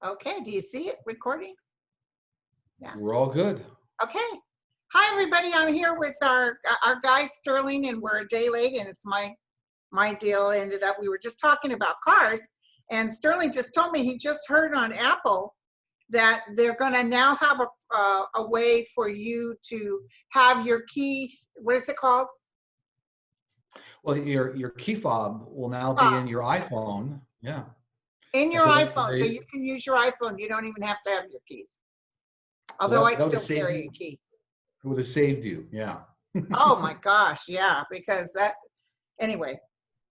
Okay, do you see it recording? Yeah. We're all good. Okay. Hi, everybody. I'm here with our guy Sterling, and we're a day late, and it's my deal. Ended up we were just talking about cars, and Sterling just told me he just heard on Apple that they're going to now have a way for you to have your key. What is it called? Well, your key fob will now be Fob. in your iPhone. Yeah. In your So iPhone, so you can use your iPhone. You don't even have to have your keys. Although I'd still carry a key. It would have saved you. Yeah. Oh my gosh, yeah, because anyway,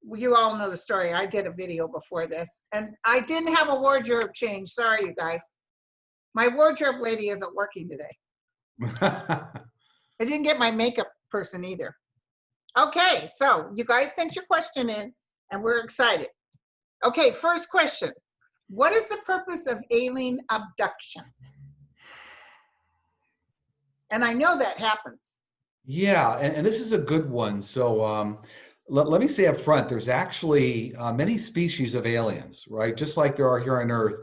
you all know the story. I did a video before this, and I didn't have a wardrobe change. Sorry, you guys. My wardrobe lady isn't working today. I didn't get my makeup person either. Okay, so you guys sent your question in, and we're excited. Okay, first question. What is the purpose of alien abduction? And I know that happens. Yeah, and this is a good one. So let me say up front, there's actually many species of aliens, right? Just like there are here on Earth,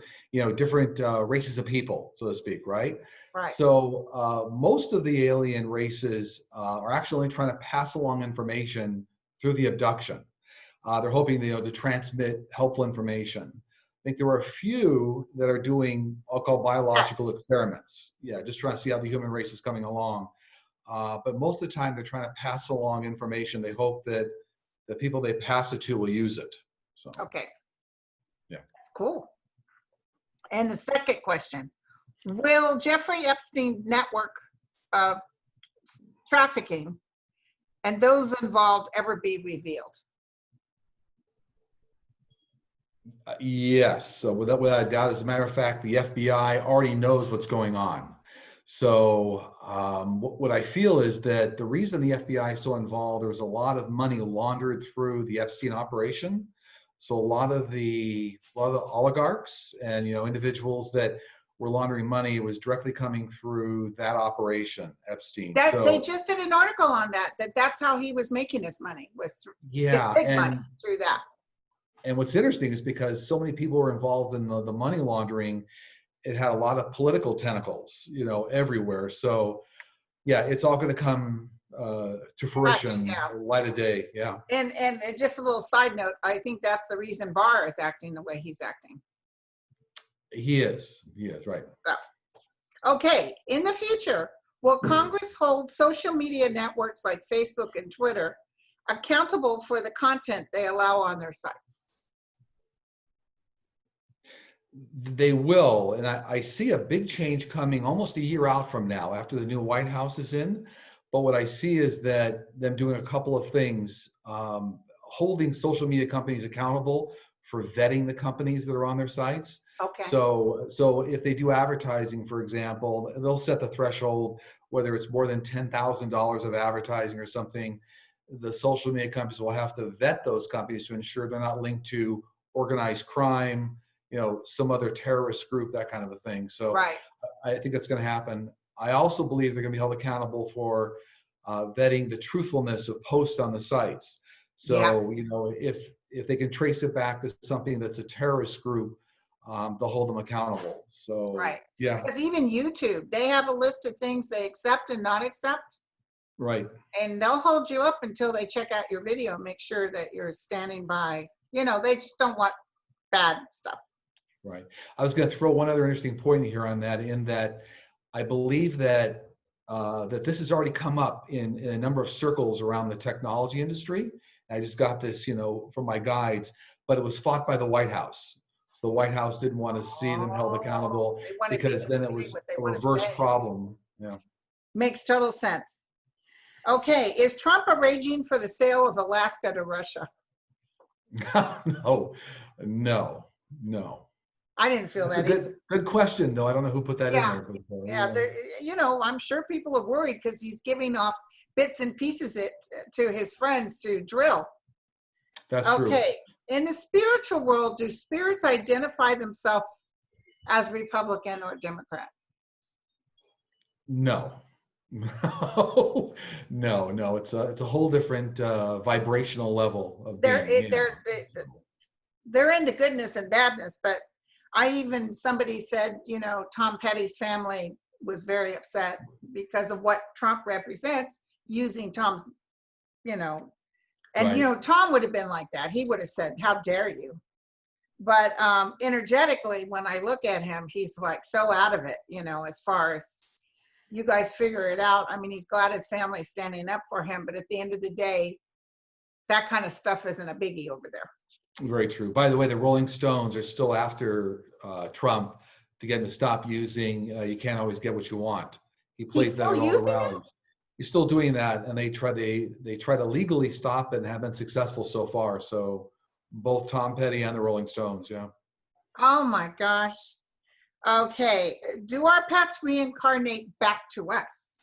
different races of people, so to speak, right? Right. So most of the alien races are actually only trying to pass along information through the abduction. They're hoping to transmit helpful information. I think there are a few that are doing, I'll call biological experiments. Yeah, just trying to see how the human race is coming along. But most of the time, they're trying to pass along information. They hope that the people they pass it to will use it. So. Okay. Yeah. Cool. And the second question, will Jeffrey Epstein network of trafficking and those involved ever be revealed? Yes. So without a doubt, as a matter of fact, the FBI already knows what's going on. So what I feel is that the reason the FBI is so involved, there was a lot of money laundered through the Epstein operation. So a lot of the oligarchs and individuals that were laundering money was directly coming through that operation, Epstein. They just did an article on that's how he was making his money, was his big money through that. And what's interesting is because so many people were involved in the money laundering, it had a lot of political tentacles, everywhere. So yeah, it's all going to come to fruition, light of day. Yeah. And just a little side note, I think that's the reason Barr is acting the way he's acting. He is, right. So, okay, in the future, will Congress hold social media networks like Facebook and Twitter accountable for the content they allow on their sites? They will, and I see a big change coming almost a year out from now after the new White House is in. But what I see is that them doing a couple of things, holding social media companies accountable for vetting the companies that are on their sites. Okay. So if they do advertising, for example, they'll set the threshold, whether it's more than $10,000 of advertising or something. The social media companies will have to vet those companies to ensure they're not linked to organized crime, some other terrorist group, that kind of a thing. So right. I think that's going to happen. I also believe they're going to be held accountable for vetting the truthfulness of posts on the sites. So, if they can trace it back to something that's a terrorist group, they'll hold them accountable. So, right. Yeah. Because even YouTube, they have a list of things they accept and not accept. Right. And they'll hold you up until they check out your video and make sure that you're standing by, they just don't want bad stuff. Right. I was going to throw one other interesting point here on that, in that I believe that that this has already come up in a number of circles around the technology industry. I just got this, from my guides, but it was fought by the White House. So the White House didn't want to see them held accountable because then it was a reverse problem. Yeah. Makes total sense. Okay. Is Trump arranging for the sale of Alaska to Russia? No. I didn't feel That's that. Good question, though. I don't know who put that in there. Yeah, I'm sure people are worried because he's giving off bits and pieces to his friends to drill. That's true. Okay. In the spiritual world, do spirits identify themselves as Republican or Democrat? No. No. It's a whole different vibrational level of they're into goodness and badness, but somebody said, you know, Tom Petty's family was very upset because of what Trump represents using Tom's, you know, and, you Right. know, Tom would have been like that. He would have said, how dare you? But energetically, when I look at him, he's like so out of it, you know, as far as you guys figure it out. I mean, he's glad his family's standing up for him, but at the end of the day, that kind of stuff isn't a biggie over there. Very true. By the way, the Rolling Stones are still after Trump to get him to stop using "You Can't Always Get What You Want." He He's plays that still in all the using it? rallies. He's still doing that, and they try to legally stop it and have been successful so far. So both Tom Petty and the Rolling Stones, yeah. Oh my gosh. Okay. Do our pets reincarnate back to us?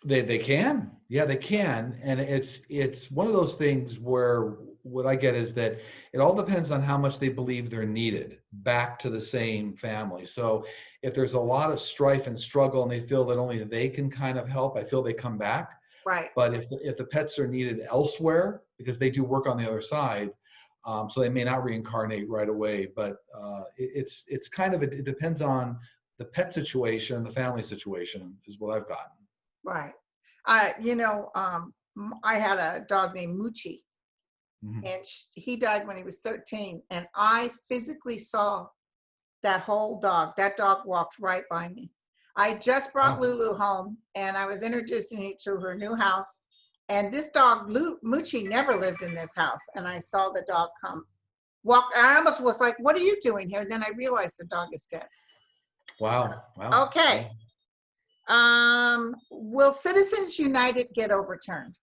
They can, yeah, they can, and it's one of those things where what I get is that it all depends on how much they believe they're needed back to the same family. So if there's a lot of strife and struggle and they feel that only they can kind of help, I feel they come back. Right. But if the pets are needed elsewhere, because they do work on the other side, so they may not reincarnate right away. But it's kind of it depends on the pet situation, the family situation, is what I've gotten. Right. You know, I had a dog named Moochie, Mhm. and he died when he was 13. And I physically saw that whole dog. That dog walked right by me. I just brought Wow. Lulu home, and I was introducing her to her new house. And this dog, Moochie, never lived in this house. And I saw the dog walk. I almost was like, "What are you doing here?" And then I realized the dog is dead. So, Wow. Wow. okay. Will Citizens United get overturned?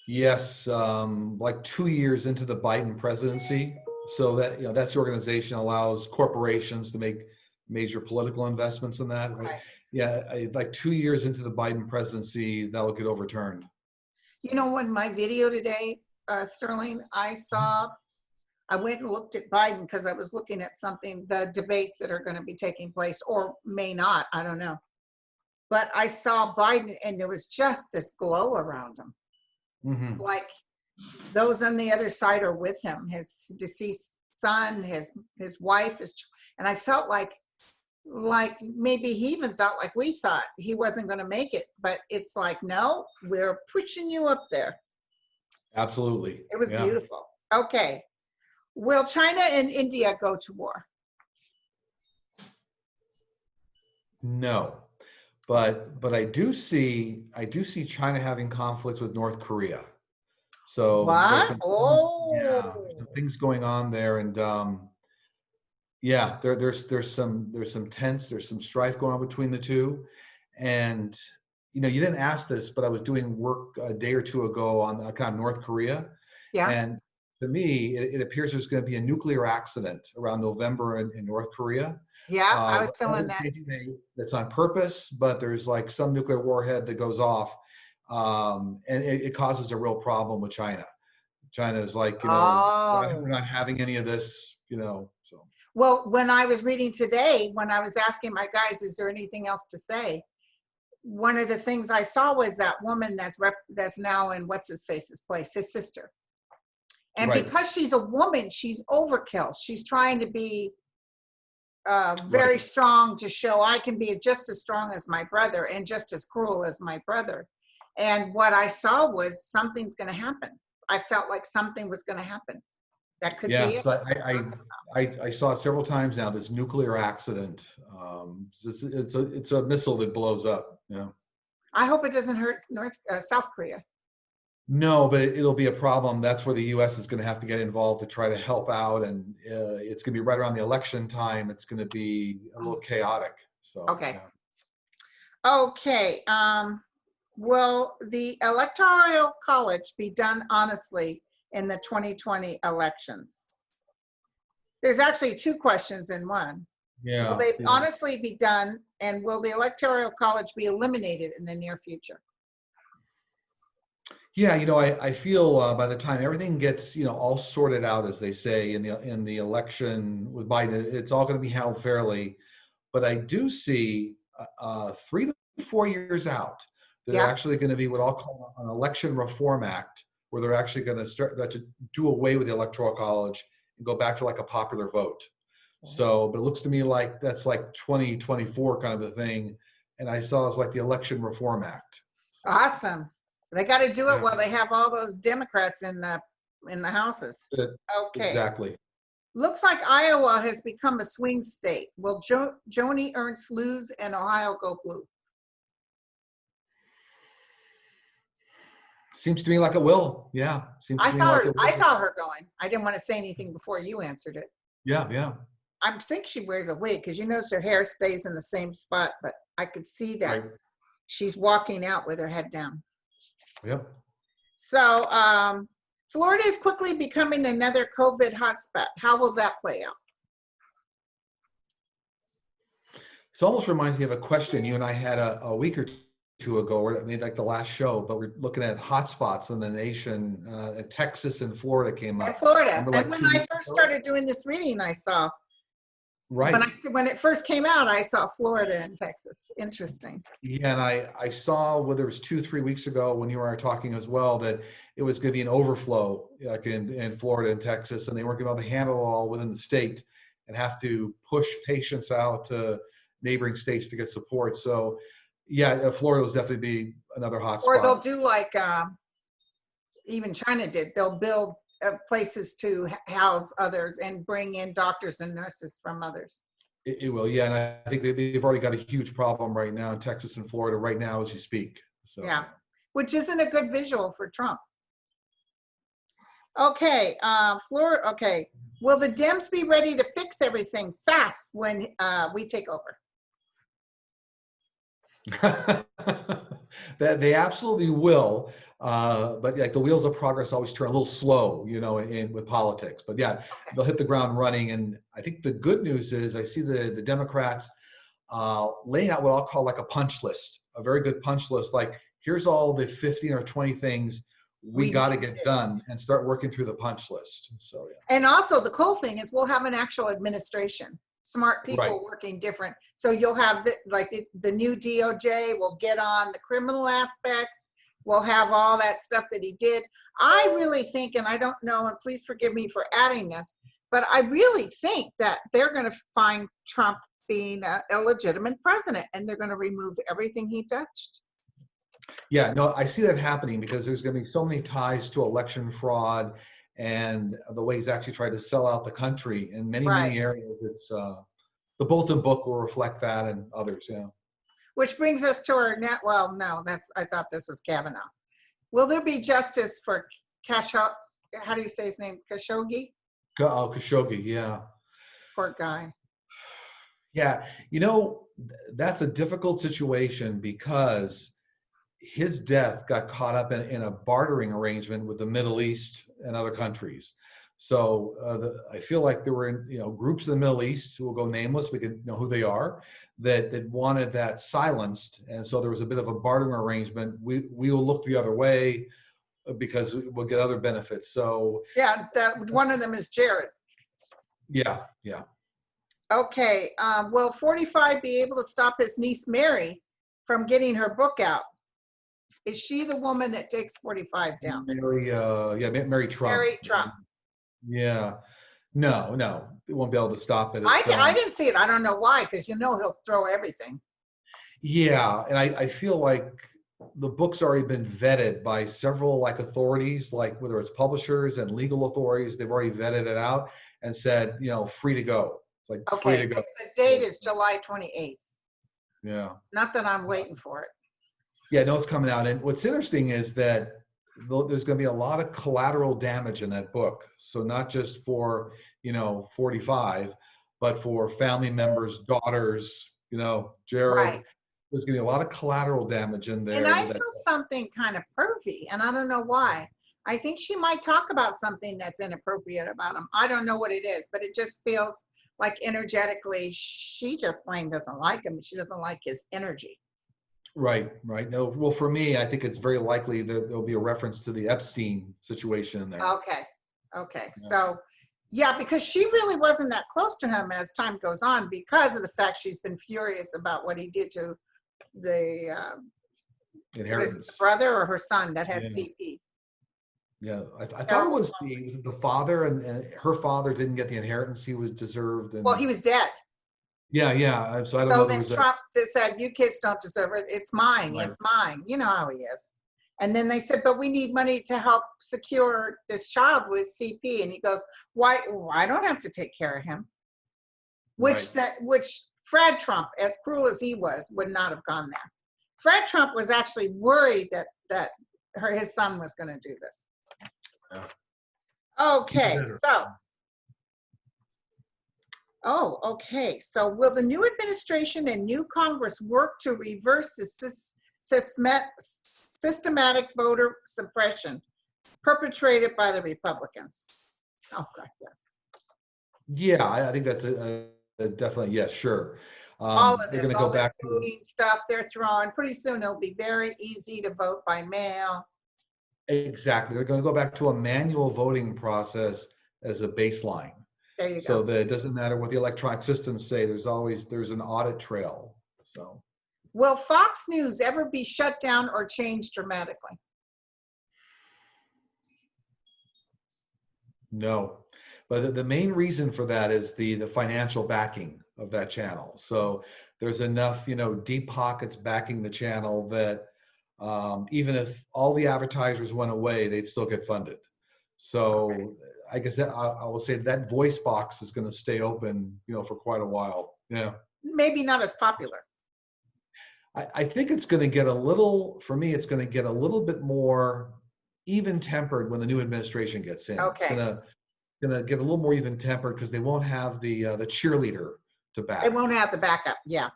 Yes, like 2 years into the Biden presidency. So that, that's the organization allows corporations to make major political investments in that. Right? Right. Yeah, like 2 years into the Biden presidency, that will get overturned. You know, in my video today, Sterling, I went and looked at Biden because I was looking at something, the debates that are going to be taking place or may not, I don't know. But I saw Biden and there was just this glow around him. Mm-hmm. Like those on the other side are with him, his deceased son, his wife, and I felt like maybe he even thought like we thought he wasn't going to make it, but it's like, no, we're pushing you up there. Absolutely. It was Yeah. beautiful. Okay. Will China and India go to war? No, but I do see China having conflict with North Korea. So there's What? some things, yeah, Oh, there's some things going on there, and yeah, there's some tense, there's some strife going on between the two, and you didn't ask this, but I was doing work a day or two ago on kind of North Korea, yeah. and to me, it appears there's going to be a nuclear accident around November in North Korea. Yeah, I was feeling Whether that. that's on purpose, but there's like some nuclear warhead that goes off, and it causes a real problem with China. China is like, we're Oh. not having any of this, so. Well, when I was reading today, when I was asking my guys, is there anything else to say? One of the things I saw was that woman that's now in what's his face's place, his sister. And Right. because she's a woman, she's overkill. She's trying to be very Right. strong to show I can be just as strong as my brother and just as cruel as my brother. And what I saw was something's going to happen. I felt like something was going to happen. That could be Yeah, it. so I saw it several times now, this nuclear accident. It's a missile that blows up. Yeah. I hope it doesn't hurt South Korea. No, but it'll be a problem. That's where the U.S. is going to have to get involved to try to help out, and it's going to be right around the election time. It's going to be a little chaotic. So. Okay. Yeah. Okay. Will the Electoral College be done honestly in the 2020 elections? There's actually two questions in one. Yeah. Will they Yeah. honestly be done, and will the Electoral College be eliminated in the near future? Yeah, I feel by the time everything gets, all sorted out, as they say in the election with Biden, it's all going to be held fairly. But I do see 3 to 4 years out, there's Yeah. actually going to be what I'll call an election reform act, where they're actually going to start to do away with the Electoral College and go back to like a popular vote. So, but it looks to me like that's like 2024 kind of a thing. And I saw it's like the Election Reform Act. So, Awesome. They got to do it yeah. while they have all those Democrats in the houses. Okay. Exactly. Looks like Iowa has become a swing state. Will Joni Ernst lose and Ohio go blue? Seems to me like it will. Yeah. Seems I to me saw like her. it will. I saw her going. I didn't want to say anything before you answered it. Yeah, yeah. I think she wears a wig because you notice her hair stays in the same spot, but I could see that Right. she's walking out with her head down. Yep. So Florida is quickly becoming another COVID hotspot. How will that play out? It almost reminds me of a question you and I had a week or two ago, or maybe like the last show, but we're looking at hotspots in the nation. Texas and Florida came up. And Florida. Remember, And like, when 2 I weeks first ago? started doing this reading, I saw, Right. when it first came out, I saw Florida and Texas. Interesting. Yeah, and I saw whether it was 2-3 weeks ago when you and I were talking as well that it was going to be an overflow like in Florida and Texas, and they weren't going to be able to handle it all within the state and have to push patients out to neighboring states to get support. So, yeah, Florida will definitely be another hot Or they'll spot. do like even China did. They'll build places to house others and bring in doctors and nurses from others. It will, yeah, and I think they've already got a huge problem right now in Texas and Florida right now as you speak. So Yeah, which isn't a good visual for Trump. Okay, Florida. Okay, will the Dems be ready to fix everything fast when we take over? that they absolutely will, but like the wheels of progress always turn a little slow, with politics. But yeah, they'll hit the ground running. And I think the good news is I see the Democrats laying out what I'll call like a punch list, a very good punch list. Like, here's all the 15 or 20 things we got to get done, and start working through the punch list. So yeah. And also the cool thing is we'll have an actual administration. Smart people Right. working different. So you'll have the new DOJ will get on the criminal aspects. We'll have all that stuff that he did. I really think, and I don't know, and please forgive me for adding this, but I really think that they're going to find Trump being an illegitimate president, and they're going to remove everything he touched. Yeah, no, I see that happening because there's going to be so many ties to election fraud and the way he's actually tried to sell out the country in many, Right. many areas. It's the Bolton book will reflect that, and others. Yeah. Which brings us to our net. Well, no, I thought this was Kavanaugh. Will there be justice for Khashoggi? How do you say his name? Khashoggi? Khashoggi. Yeah. Poor guy. Yeah. That's a difficult situation because his death got caught up in a bartering arrangement with the Middle East and other countries. So I feel like there were groups in the Middle East who will go nameless, we can know who they are, that wanted that silenced, and so there was a bit of a bartering arrangement. We will look the other way because we'll get other benefits. So yeah, one of them is Jared. Yeah. Okay. Will 45 be able to stop his niece Mary from getting her book out? Is she the woman that takes 45 down? Mary Trump. Mary Trump. Yeah. No, it won't be able to stop it. I didn't see it. I don't know why, because he'll throw everything. Yeah, and I feel like the book's already been vetted by several authorities, like whether it's publishers and legal authorities. They've already vetted it out and said, free to go. It's like free to go. The date is July 28th. Yeah. Not that I'm waiting for it. Yeah, no, it's coming out. And what's interesting is that there's going to be a lot of collateral damage in that book. So not just for, 45, but for family members, daughters, Jared. Right. There's going to be a lot of collateral damage in there. And I feel something kind of pervy, and I don't know why. I think she might talk about something that's inappropriate about him. I don't know what it is, but it just feels like energetically she just plain doesn't like him. She doesn't like his energy. Right. No, well, for me, I think it's very likely that there'll be a reference to the Epstein situation in there. Okay. Yeah. So, yeah, because she really wasn't that close to him as time goes on because of the fact she's been furious about what he did to the Inheritance. brother or her son that had CP. Yeah, I thought it Terrible. was it the father, and her father didn't get the inheritance he was deserved, Well, and he was dead. yeah, yeah. So I don't know. So There then was a Trump just said, you kids don't deserve it. It's mine. right, It's mine. You know how he is. And then they said, but we need money to help secure this child with CP. And he goes, why? Well, I don't have to take care of him. right. Which Fred Trump, as cruel as he was, would not have gone there. Fred Trump was actually worried that his son was going to do this. Yeah. Okay, so. Oh, okay. So will the new administration and new Congress work to reverse the systematic voter suppression perpetrated by the Republicans? Oh, God, yes. Yeah, I think that's a definitely yes, sure. All of They're this, going to go all this back to voting stuff they're throwing, pretty soon it'll be very easy to vote by mail. exactly. They're going to go back to a manual voting process as a baseline, There you so go. that it doesn't matter what the electronic systems say. There's an audit trail. So Will Fox News ever be shut down or changed dramatically? no, but the main reason for that is the financial backing of that channel. So there's enough, deep pockets backing the channel that even if all the advertisers went away, they'd still get funded. Okay. So I guess that I will say that voice box is going to stay open, for quite a while. Yeah. Maybe not as popular. I think it's going to get a little, for me, it's going to get a little bit more even tempered when the new administration gets in. It's Okay. gonna get a little more even tempered because they won't have the cheerleader to They back. won't have the backup. Yeah.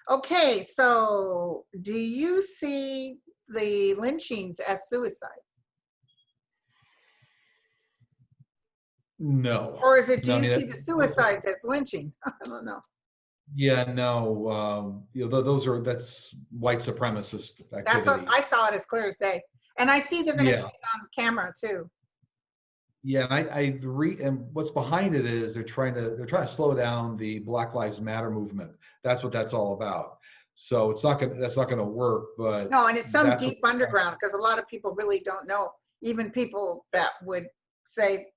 Okay, so do you see the lynchings as suicide? No, Or is it, do no. I you mean, see the suicides as lynching? I don't know. yeah, no. That's white supremacist That's what activity. I saw it as clear as day. And I see they're going to get Yeah, it on camera too. yeah. And and what's behind it is they're trying to slow down the Black Lives Matter movement. That's what that's all about. So that's not gonna work. But No, and it's some that's what deep underground because a lot of people really don't know. Even people that would say,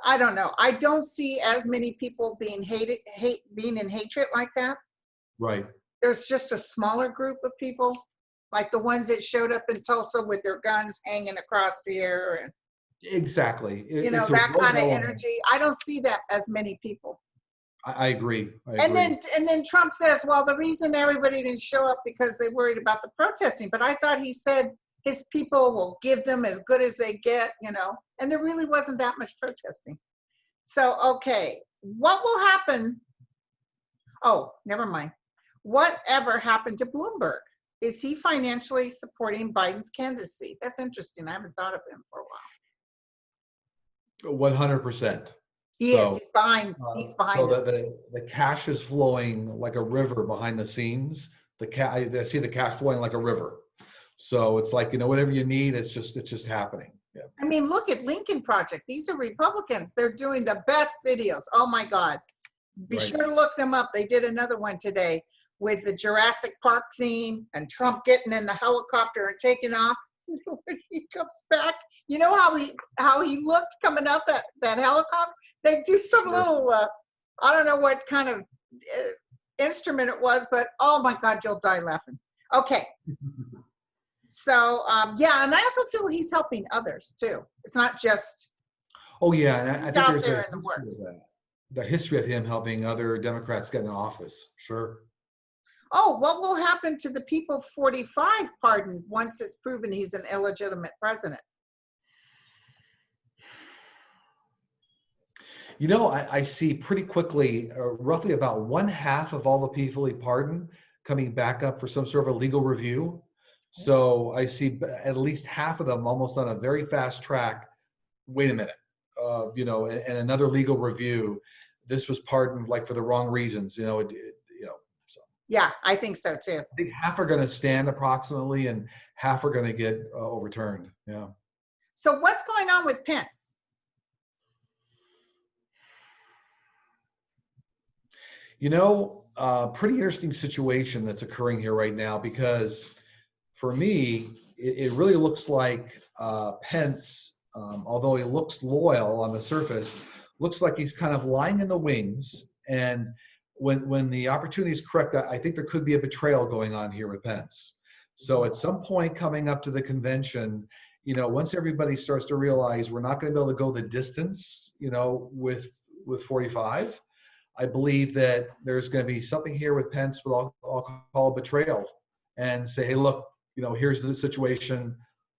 I don't know. I don't see as many people being being in hatred like that. right. There's just a smaller group of people, like the ones that showed up in Tulsa with their guns hanging across the air, and Exactly. It's a that rogue kind of element. energy. I don't see that as many people. I agree. I And agree. then Trump says, well, the reason everybody didn't show up because they worried about the protesting. But I thought he said his people will give them as good as they get, and there really wasn't that much protesting. So, okay, what will happen? Oh, never mind. Whatever happened to Bloomberg? Is he financially supporting Biden's candidacy? That's interesting. I haven't thought of him for a while. 100%. He is. So, He's behind. He's so behind this. the cash is flowing like a river behind the scenes. I see the cash flowing like a river. So it's like, whatever you need, it's just happening. Yeah. I mean, look at Lincoln Project. These are Republicans. They're doing the best videos. Oh my God. Be Right. sure to look them up. They did another one today with the Jurassic Park theme and Trump getting in the helicopter and taking off. When he comes back, you know how he looked coming out that helicopter? They do some Sure. little, I don't know what kind of instrument it was, but oh my God, you'll die laughing. Okay. So, yeah, and I also feel he's helping others too. It's not just Oh yeah, and I he's think out there's there a in the history of works. that. The history of him helping other Democrats get in office. Sure. Oh, what will happen to the people 45 pardoned once it's proven he's an illegitimate president? I see pretty quickly, roughly about one half of all the people he pardoned coming back up for some sort of a legal review. So I see at least half of them almost on a very fast track. Wait a minute, and another legal review. This was pardoned like for the wrong reasons. So Yeah, I think so too. I think half are going to stand approximately, and half are going to get overturned. Yeah. So what's going on with Pence? Pretty interesting situation that's occurring here right now because for me, it really looks like Pence, although he looks loyal on the surface, looks like he's kind of lying in the wings. And when the opportunity is correct, I think there could be a betrayal going on here with Pence. So at some point coming up to the convention, once everybody starts to realize we're not going to be able to go the distance, with 45, I believe that there's going to be something here with Pence, what I'll call betrayal, and say, hey, look, here's the situation.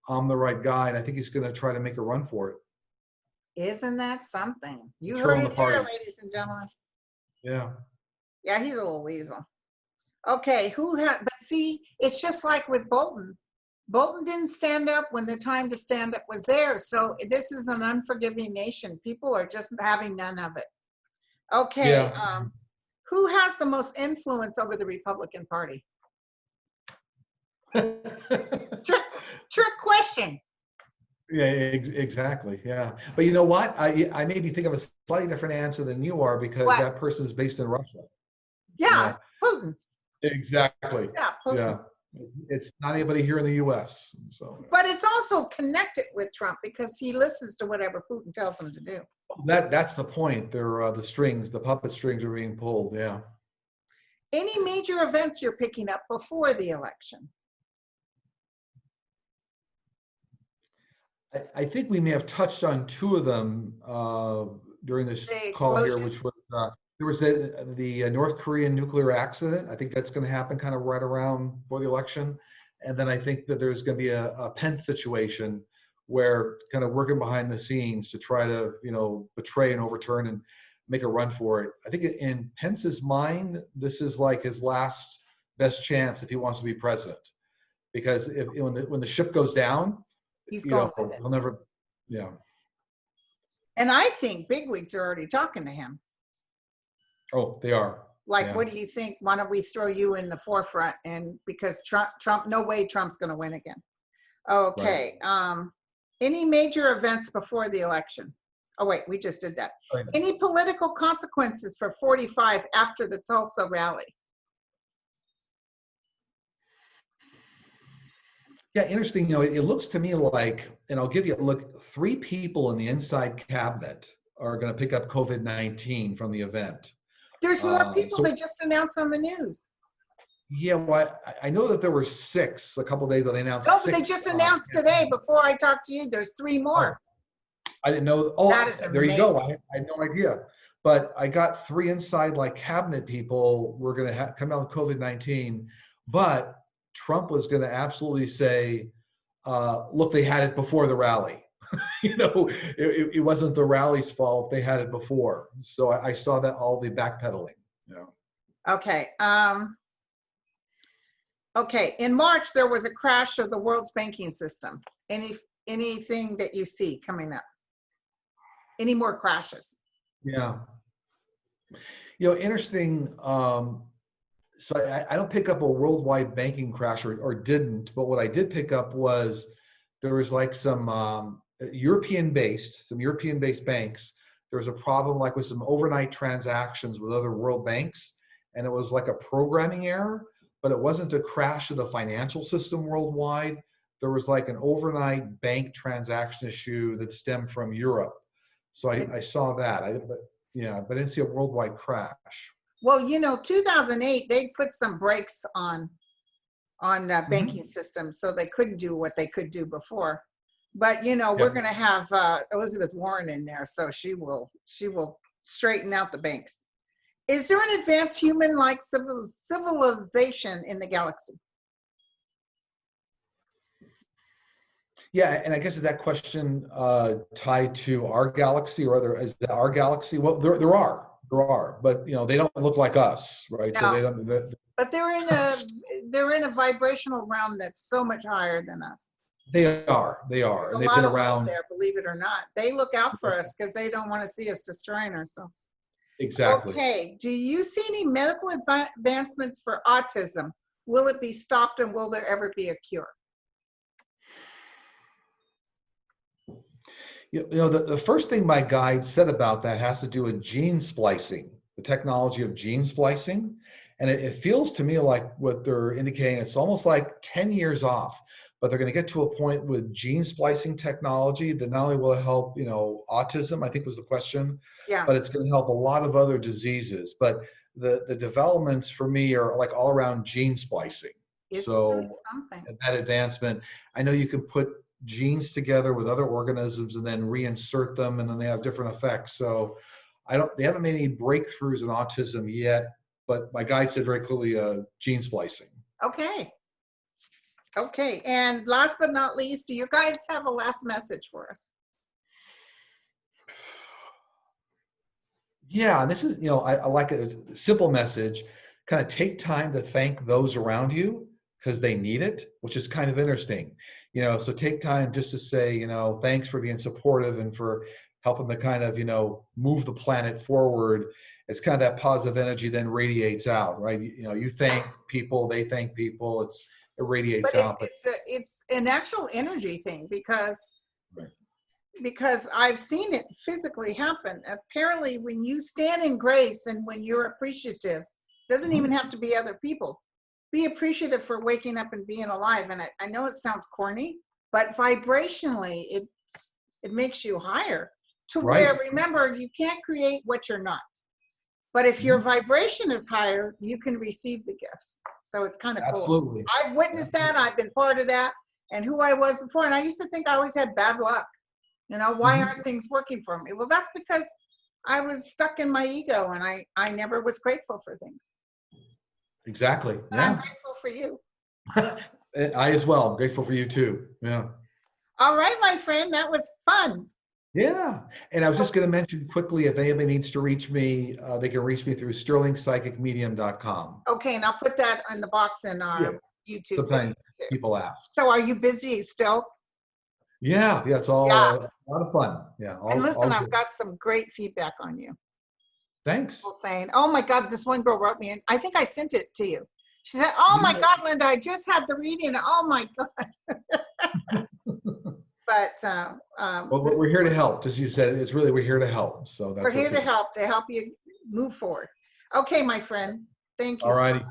I'm the right guy, and I think he's going to try to make a run for it. Isn't that something? You Control heard the it here, party. ladies and gentlemen. Yeah. Yeah, he's a little weasel. Okay, but see, it's just like with Bolton. Bolton didn't stand up when the time to stand up was there. So this is an unforgiving nation. People are just having none of it. Okay, Yeah. Who has the most influence over the Republican Party? Trick question. Yeah, exactly. Yeah. But you know what? I maybe think of a slightly different answer than you are, because that person is based in Russia. Yeah, Putin. Exactly. Yeah, Putin. Yeah. It's not anybody here in the U.S. So. But it's also connected with Trump because he listens to whatever Putin tells him to do. That's the point. They're the puppet strings are being pulled. Yeah. Any major events you're picking up before the election? I think we may have touched on two of them during this call here, which was there was the North Korean nuclear accident. I think that's going to happen kind of right around for the election. And then I think that there's going to be a Pence situation where kind of working behind the scenes to try to, betray and overturn and make a run for it. I think in Pence's mind, this is like his last best chance if he wants to be president. Because when the ship goes down, he's going with it. He'll never, yeah. And I think bigwigs are already talking to him. Oh, they are. Like, yeah. What do you think? Why don't we throw you in the forefront? And because Trump, no way Trump's going to win again. Okay. Right. Any major events before the election? Oh, wait, we just did that. Right. Any political consequences for 45 after the Tulsa rally? Yeah, interesting. It looks to me like, and I'll give you a look, 3 people in the inside cabinet are going to pick up COVID-19 from the event. There's more people they just announced on the news. Yeah, well, I know that there were 6 a couple of days ago. They announced 6. But they just announced today before I talked to you. There's 3 more. I didn't know. Oh, that is amazing. There you go. I had no idea. But I got 3 inside cabinet people were going to come out with COVID-19. But Trump was going to absolutely say, look, they had it before the rally. It wasn't the rally's fault. They had it before. So I saw that all the backpedaling. Okay. Okay. In March, there was a crash of the world's banking system. Anything that you see coming up? Any more crashes? Yeah. Interesting. So I don't pick up a worldwide banking crash or didn't, but what I did pick up was there was some European-based banks. There was a problem with some overnight transactions with other world banks, and it was like a programming error, but it wasn't a crash of the financial system worldwide. There was an overnight bank transaction issue that stemmed from Europe. So I saw that. But I didn't see a worldwide crash. Well, 2008, they put some brakes on the banking system, so they couldn't do what they could do before. But we're going to have Elizabeth Warren in there, so she will straighten out the banks. Is there an advanced human-like civilization in the galaxy? Yeah, and I guess is that question tied to our galaxy, or is that our galaxy? Well, there are, but they don't look like us, right? No. So they don't. But they're in a vibrational realm that's so much higher than us. They are. There's and a they've lot been of around. love there, believe it or not. They look out for us because they don't want to see us destroying ourselves. Exactly. Okay. Do you see any medical advancements for autism? Will it be stopped, and will there ever be a cure? The first thing my guide said about that has to do with gene splicing, the technology of gene splicing. And it feels to me like what they're indicating, it's almost like 10 years off. but they're going to get to a point with gene splicing technology that not only will help, autism, I think was the question, Yeah. but it's going to help a lot of other diseases. But the developments for me are like all around gene splicing. It's really So something. that advancement, I know you can put genes together with other organisms and then reinsert them, and then they have different effects. So they haven't made any breakthroughs in autism yet, but my guide said very clearly gene splicing. Okay. Okay. And last but not least, do you guys have a last message for us? Yeah, and this is, I like it as a simple message. Kind of take time to thank those around you because they need it, which is kind of interesting. So take time just to say, thanks for being supportive and for helping to kind of, move the planet forward. It's kind of that positive energy then radiates out, right? You thank people, they thank people. It radiates But out. it's an actual energy thing because Right. because I've seen it physically happen. Apparently, when you stand in grace and when you're appreciative, doesn't even have to be other people. Be appreciative for waking up and being alive. And I know it sounds corny, but vibrationally, it makes you higher to where, remember, you can't create what you're not. But if your vibration is higher, you can receive the gifts. So it's kind of cool. Absolutely. I've witnessed that. I've been part of that. And who I was before. And I used to think I always had bad luck. Why aren't things working for me? Well, that's because I was stuck in my ego and I never was grateful for things. Exactly. But I'm grateful for you. I as well. I'm grateful for you too. Yeah. All right, my friend. That was fun. Yeah. And I was just going to mention quickly, if anybody needs to reach me, they can reach me through sterlingpsychicmedium.com. Okay. And I'll put that in the box in our YouTube. Sometimes people ask. So are you busy still? Yeah. It's all a lot of fun. Yeah. And listen, I've got some great feedback on you. Thanks. People saying, oh my God, this one girl wrote me in. I think I sent it to you. She said, oh my God, Linda, I just had the reading. Oh my God. But well, we're here to help. As you said, it's really, we're here to help. So that's we're here to help you move forward. Okay, my friend. Thank you so much.